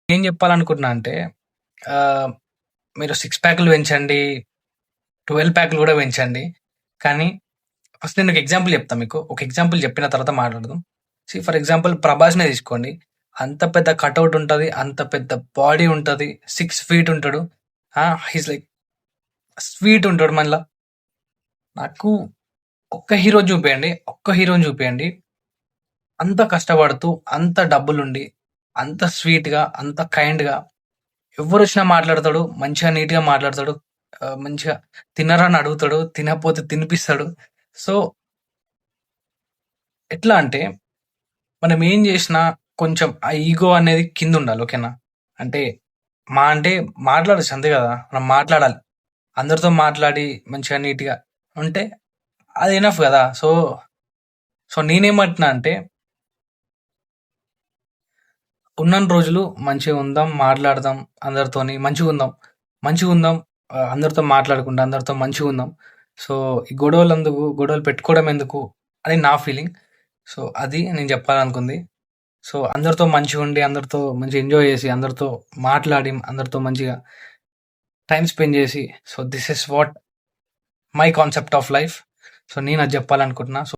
ఏం చెప్పాలనుకుంటున్నా అంటే ఆహ్, మీరు 6 ప్యాకులు పెంచండి, 12 ప్యాకులు గూడా పెంచండి. కానీ ఫస్ట్ నేను ఒక ఎగ్జాంపుల్ చెప్తా మీకు. ఒక ఎగ్జాంపుల్ చెప్పిన తర్వాత మాట్లాడదాం. ఫర్ ఎగ్జాంపుల్ 'ప్రభాస్‌నే' తీసుకోండి. అంత పెద్ద కటౌట్ ఉంటది. అంత పెద్ద బాడీ ఉంటది. 6 ఫీట్ ఉంటాడు. హీస్ లైక్ స్వీట్ ఉంటాడు మళ్ళా. నాకు ఒక్క హీరోని చూపియండి. ఒక్క హీరోని చూపియండి. అంత కష్టపడుతూ, అంత డబ్బులుండి, అంత స్వీట్‌గా, అంత కైండ్‌గా ఎవ్వరొచ్చినా మాట్లాడతాడు. మంచిగా నీట్‌గా మాట్లాడతాడు. మంచిగా తిన్నరా అని అడుగుతాడు. తినకపోతే తినిపిస్తాడు. సో, ఎట్లా అంటే మనం ఏం జేసినా కొంచెం ఆ ఈగో అనేది కిందుండాలి. ఓకేనా? అంటే అంటే మాట్లాడొచ్చు అంతే గదా! మనం మాట్లాడాలి. అందరితో మాట్లాడి మంచిగా నీట్‌గా ఉంటే అది ఎనఫ్ గదా! సో నేనేమంటున్నా అంటే ఉన్నన్ని రోజులు మంచిగా ఉందాం, మాట్లాడదాం అందరితోని మంచిగుందాం. మంచిగుందాం అందరితో మాట్లాడుకుంటా, అందరితో మంచిగుందాం. సో, ఈ గొడవలెందుకు, గొడవలు పెట్టుకోవడం ఎందుకు అని నా ఫీలింగ్. సో, అది నేను చెప్పాలనుకుంది. సో, అందరితో మంచిగుండి, అందరితో మంచిగా ఎంజాయ్ చేసి, అందరితో మాట్లాడి, అందరితో మంచిగా టైమ్ స్పెండ్ చేసి, so, this is what my concept of life. So, నేనది జెప్పాలనుకుంటున్నా. సో